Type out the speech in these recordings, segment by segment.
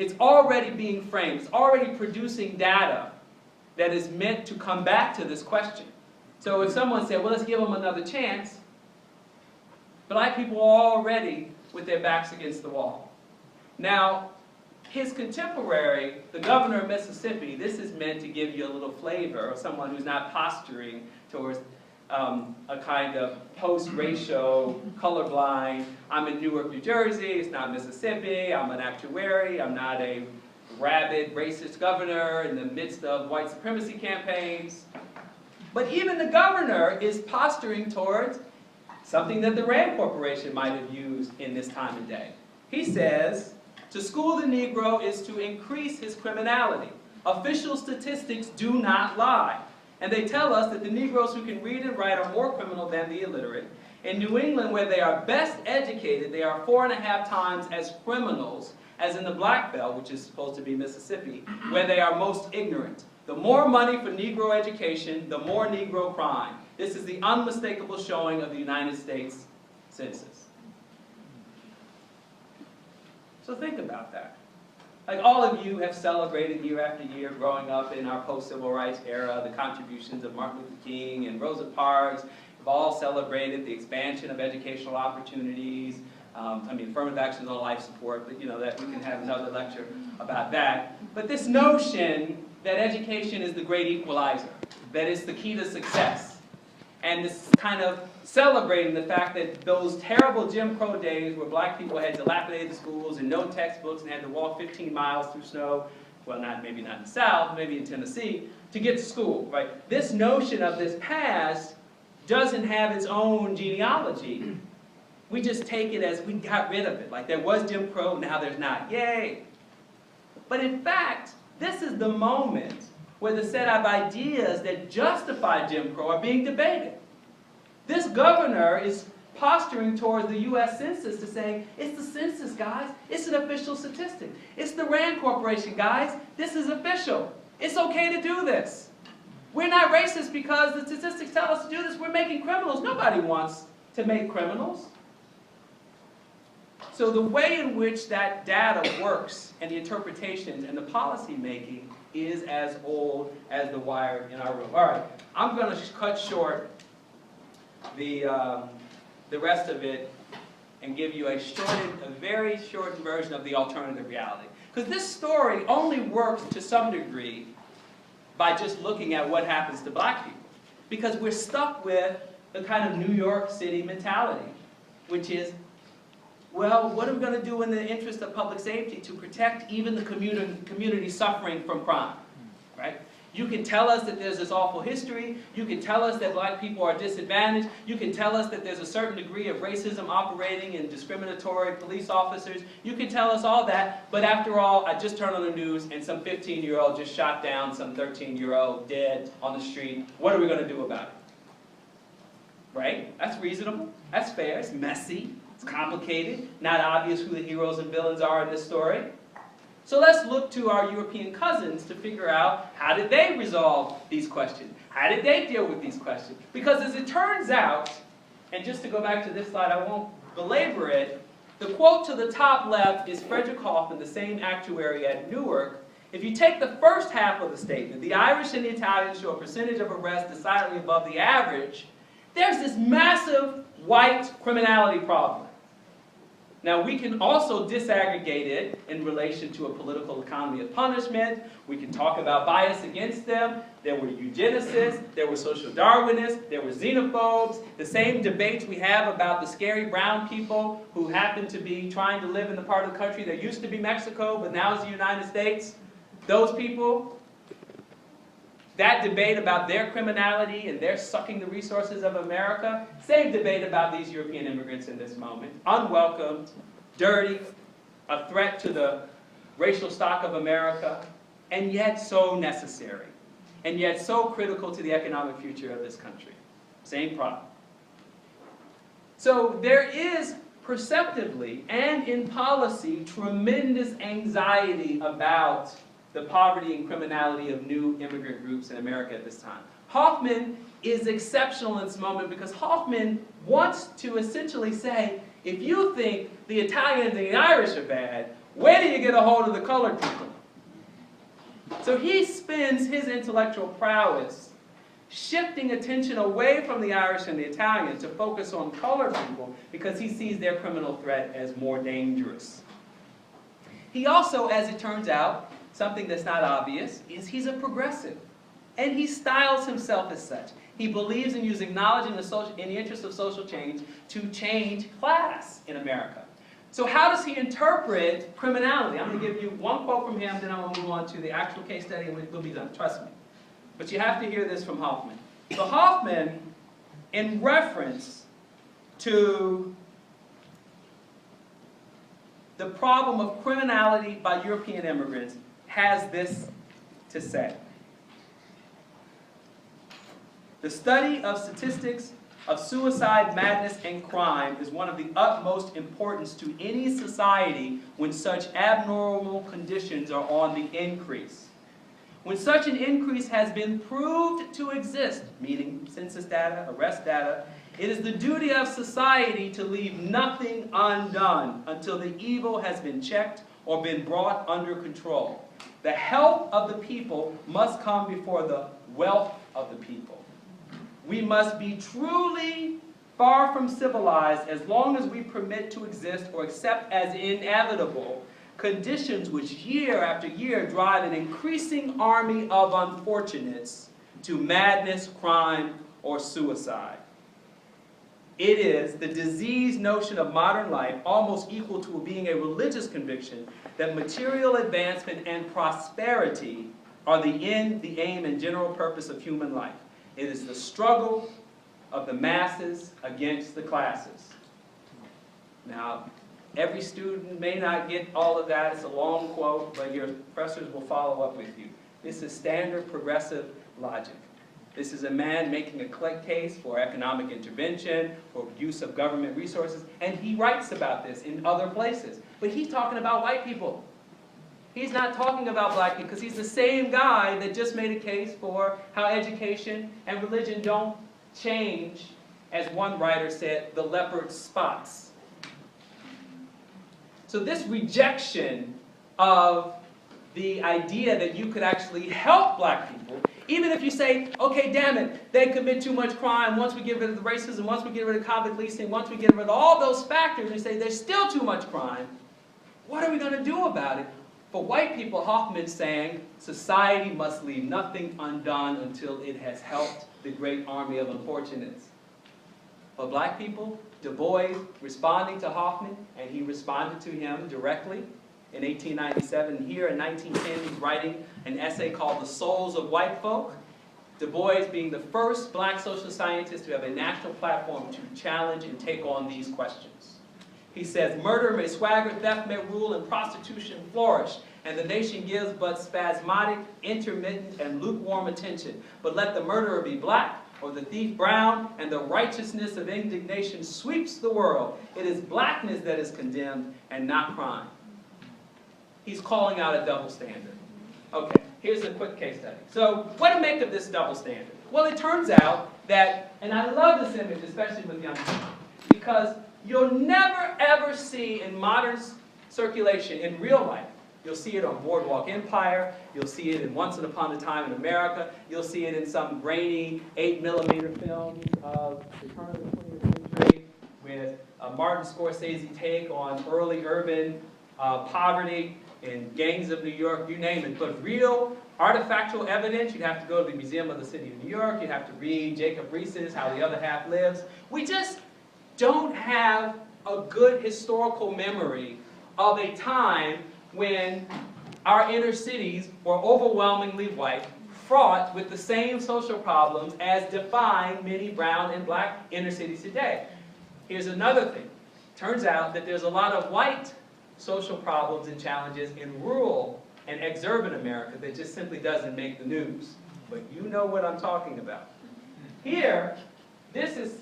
It's already being framed. It's already producing data that is meant to come back to this question. So if someone said, well, let's give them another chance, black people are already with their backs against the wall. Now, his contemporary, the governor of Mississippi, this is meant to give you a little flavor of someone who's not posturing towards a kind of post-racial, colorblind, I'm in Newark, New Jersey, it's not Mississippi, I'm an actuary, I'm not a rabid, racist governor in the midst of white supremacy campaigns. But even the governor is posturing towards something that the Rand Corporation might have used in this time and day. He says, to school the Negro is to increase his criminality. Official statistics do not lie. And they tell us that the Negroes who can read and write are more criminal than the illiterate. In New England, where they are best educated, they are 4.5 times as criminals as in the Black Belt, which is supposed to be Mississippi, where they are most ignorant. The more money for Negro education, the more Negro crime. This is the unmistakable showing of the United States Census. So think about that. Like all of you have celebrated year after year growing up in our post-civil rights era, the contributions of Martin Luther King and Rosa Parks. We've all celebrated the expansion of educational opportunities. Affirmative action on life support, but that we can have another lecture about that. But this notion that education is the great equalizer, that it's the key to success, and this kind of celebrating the fact that those terrible Jim Crow days where black people had dilapidated schools and no textbooks and had to walk 15 miles through snow, well, maybe not in the South, maybe in Tennessee, to get to school, right? This notion of this past doesn't have its own genealogy. We just take it as we got rid of it. Like there was Jim Crow, now there's not. Yay! But in fact, this is the moment where the set of ideas that justify Jim Crow are being debated. This governor is posturing towards the U.S. Census to say, it's the census, guys. It's an official statistic. It's the Rand Corporation, guys. This is official. It's okay to do this. We're not racist because the statistics tell us to do this. We're making criminals. Nobody wants to make criminals. So the way in which that data works and the interpretations and the policy making is as old as the wire in our room. All right, I'm going to cut short the rest of it and give you a very shortened version of the alternative reality. Because this story only works to some degree by just looking at what happens to black people. Because we're stuck with the kind of New York City mentality, which is, well, what are we going to do in the interest of public safety to protect even the community suffering from crime, right? You can tell us that there's this awful history. You can tell us that black people are disadvantaged. You can tell us that there's a certain degree of racism operating in discriminatory police officers. You can tell us all that, but after all, I just turned on the news and some 15-year-old just shot down some 13-year-old dead on the street. What are we going to do about it? Right? That's reasonable. That's fair. It's messy. It's complicated. Not obvious who the heroes and villains are in this story. So let's look to our European cousins to figure out how did they resolve these questions? How did they deal with these questions? Because as it turns out, and just to go back to this slide, I won't belabor it, the quote to the top left is Frederick Hoffman, the same actuary at Newark. If you take the first half of the statement, the Irish and the Italians show a percentage of arrests decidedly above the average, there's this massive white criminality problem. Now, we can also disaggregate it in relation to a political economy of punishment. We can talk about bias against them. There were eugenicists, there were social Darwinists, there were xenophobes. The same debates we have about the scary brown people who happen to be trying to live in the part of the country that used to be Mexico, but now is the United States. Those people, that debate about their criminality and their sucking the resources of America, same debate about these European immigrants in this moment. Unwelcomed, dirty, a threat to the racial stock of America, and yet so necessary, and yet so critical to the economic future of this country. Same problem. So there is perceptively and in policy tremendous anxiety about the poverty and criminality of new immigrant groups in America at this time. Hoffman is exceptional in this moment because Hoffman wants to essentially say, if you think the Italians and the Irish are bad, Where do you get a hold of the colored people? So he spends his intellectual prowess shifting attention away from the Irish and the Italian to focus on colored people because he sees their criminal threat as more dangerous. He also, as it turns out, something that's not obvious, is he's a progressive. And he styles himself as such. He believes in using knowledge in the interest of social change to change class in America. So how does he interpret criminality? I'm going to give you one quote from him, then I'm going to move on to the actual case study, and we'll be done. Trust me. But you have to hear this from Hoffman. So Hoffman, in reference to the problem of criminality by European immigrants, has this to say. The study of statistics of suicide, madness, and crime is one of the utmost importance to any society when such abnormal conditions are on the increase. When such an increase has been proved to exist, meaning census data, arrest data, it is the duty of society to leave nothing undone until the evil has been checked or been brought under control. The health of the people must come before the wealth of the people. We must be truly far from civilized as long as we permit to exist or accept as inevitable conditions which year after year drive an increasing army of unfortunates to madness, crime, or suicide. It is the diseased notion of modern life, almost equal to being a religious conviction, that material advancement and prosperity are the end, the aim, and general purpose of human life. It is the struggle of the masses against the classes. Now, every student may not get all of that. It's a long quote, but your professors will follow up with you. This is standard progressive logic. This is a man making a case for economic intervention, for use of government resources, and he writes about this in other places. But he's talking about white people. He's not talking about black people, because he's the same guy that just made a case for how education and religion don't change, as one writer said, the leopard spots. So this rejection of the idea that you could actually help black people, even if you say, okay, damn it, they commit too much crime, once we get rid of the racism, once we get rid of convict leasing, once we get rid of all those factors, and say there's still too much crime, what are we going to do about it? For white people, Hoffman's saying, society must leave nothing undone until it has helped the great army of unfortunates. For black people, Du Bois responding to Hoffman, and he responded to him directly in 1897. Here in 1910, he's writing an essay called The Souls of White Folk. Du Bois being the first black social scientist to have a national platform to challenge and take on these questions. He says, murder may swagger, theft may rule, and prostitution flourish, and the nation gives but spasmodic, intermittent, and lukewarm attention. But let the murderer be black, or the thief brown, and the righteousness of indignation sweeps the world. It is blackness that is condemned, and not crime. He's calling out a double standard. Okay, here's a quick case study. So, what to make of this double standard? Well, it turns out that, and I love this image, especially with young people, because you'll never ever see in modern circulation, in real life, you'll see it on Boardwalk Empire, you'll see it in Once Upon a Time in America, you'll see it in some grainy 8mm films of the turn of the 20th century with a Martin Scorsese take on early urban poverty in gangs of New York, you name it. But real artifactual evidence, you'd have to go to the Museum of the City of New York, you'd have to read Jacob Riis's How the Other Half Lives. We just don't have a good historical memory of a time when our inner cities were overwhelmingly white, fraught with the same social problems as define many brown and black inner cities today. Here's another thing. Turns out that there's a lot of white social problems and challenges in rural and exurban America that just simply doesn't make the news. But you know what I'm talking about. Here, this is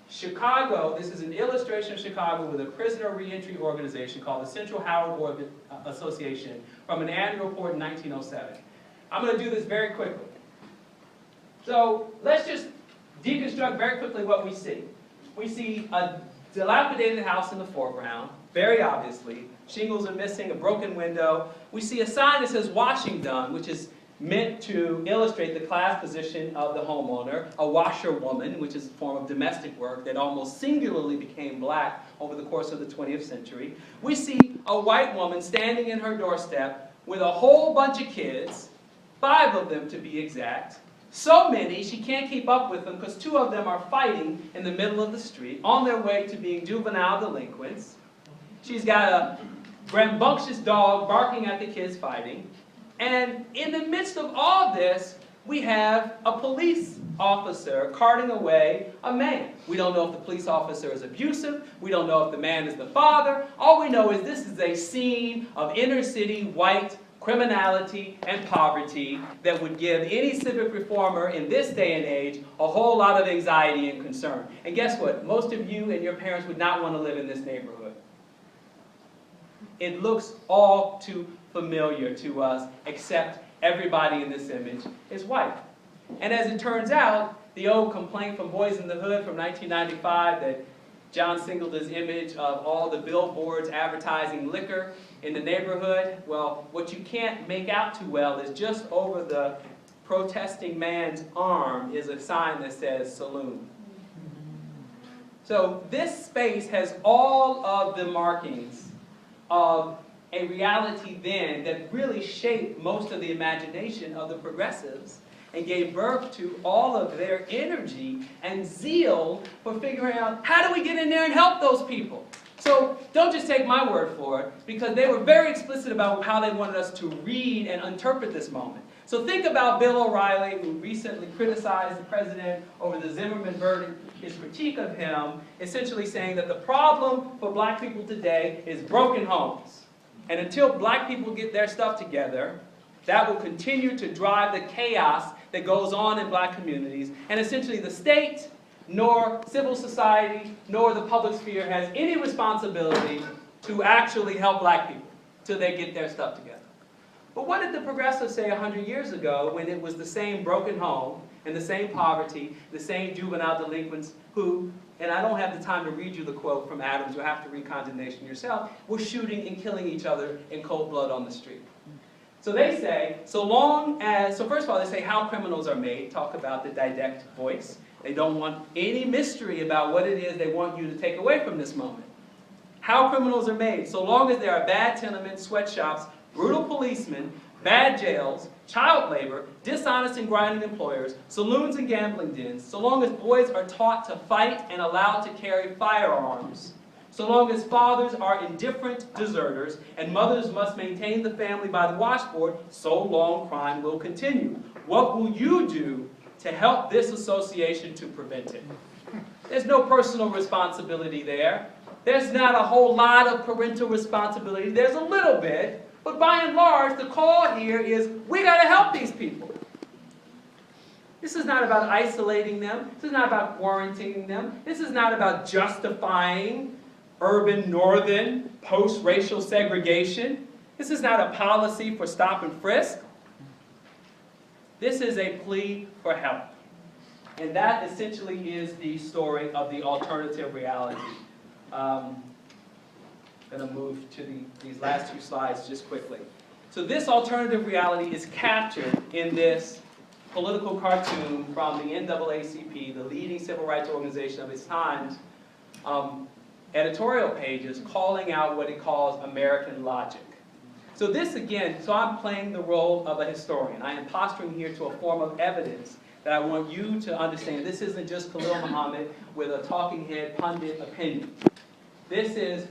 Chicago. This is an illustration of Chicago with a prisoner reentry organization called the Central Howard Association from an annual report in 1907. I'm going to do this very quickly. So let's just deconstruct very quickly what we see. We see a dilapidated house in the foreground, very obviously, shingles are missing, a broken window. We see a sign that says washing done, which is meant to illustrate the class position of the homeowner, a washerwoman, which is a form of domestic work that almost singularly became black over the course of the 20th century. We see a white woman standing in her doorstep with a whole bunch of kids, 5 of them to be exact. So many, she can't keep up with them because 2 of them are fighting in the middle of the street on their way to being juvenile delinquents. She's got a rambunctious dog barking at the kids fighting. And in the midst of all this, we have a police officer carting away a man. We don't know if the police officer is abusive. We don't know if the man is the father. All we know is this is a scene of inner city white criminality and poverty that would give any civic reformer in this day and age a whole lot of anxiety and concern. And guess what? Most of you and your parents would not want to live in this neighborhood. It looks all too familiar to us, except everybody in this image is white. And as it turns out, the old complaint from Boys in the Hood from 1995 that John Singleton's image of all the billboards advertising liquor in the neighborhood, well, what you can't make out too well is just over the protesting man's arm is a sign that says saloon. So this space has all of the markings of a reality then that really shaped most of the imagination of the progressives and gave birth to all of their energy and zeal for figuring out how do we get in there and help those people. So don't just take my word for it, because they were very explicit about how they wanted us to read and interpret this moment. So think about Bill O'Reilly, who recently criticized the president over the Zimmerman verdict, his critique of him, essentially saying that the problem for black people today is broken homes. And until black people get their stuff together, that will continue to drive the chaos that goes on in black communities. And essentially the state, nor civil society, nor the public sphere has any responsibility to actually help black people till they get their stuff together. But what did the progressives say 100 years ago when it was the same broken home and the same poverty, the same juvenile delinquents who, and I don't have the time to read you the quote from Adams, you'll have to read Condemnation yourself, were shooting and killing each other in cold blood on the street. So they say, so first of all, they say how criminals are made, talk about the didactic voice. They don't want any mystery about what it is they want you to take away from this moment. How criminals are made, so long as there are bad tenements, sweatshops, brutal policemen, bad jails, child labor, dishonest and grinding employers, saloons and gambling dens, so long as boys are taught to fight and allowed to carry firearms, so long as fathers are indifferent deserters and mothers must maintain the family by the washboard, so long crime will continue. What will you do to help this association to prevent it? There's no personal responsibility there. There's not a whole lot of parental responsibility. There's a little bit. But by and large, the call here is, we got to help these people. This is not about isolating them. This is not about quarantining them. This is not about justifying urban, northern, post-racial segregation. This is not a policy for stop and frisk. This is a plea for help. And that essentially is the story of the alternative reality. I'm going to move to these last 2 slides just quickly. So this alternative reality is captured in this political cartoon from the NAACP, the leading civil rights organization of its time, editorial pages calling out what it calls American logic. So this again, so I'm playing the role of a historian. I am posturing here to a form of evidence that I want you to understand. This isn't just Khalil Muhammad with a talking head pundit opinion. This is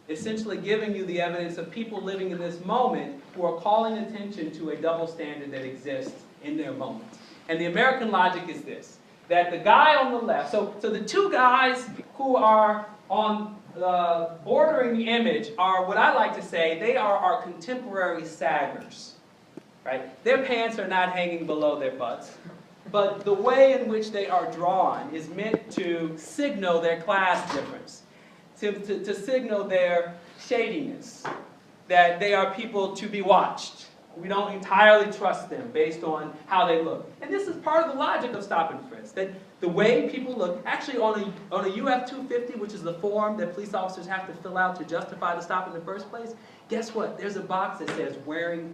essentially giving you the evidence of people living in this moment who are calling attention to a double standard that exists in their moment. And the American logic is this, that the guy on the left, so the 2 guys who are on the bordering the image are what I like to say, they are our contemporary saggers, right? Their pants are not hanging below their butts, but the way in which they are drawn is meant to signal their class difference, to signal their shadiness, that they are people to be watched. We don't entirely trust them based on how they look. And this is part of the logic of stop and frisk, that the way people look, actually on a UF-250, which is the form that police officers have to fill out to justify the stop in the first place, guess what? There's a box that says wearing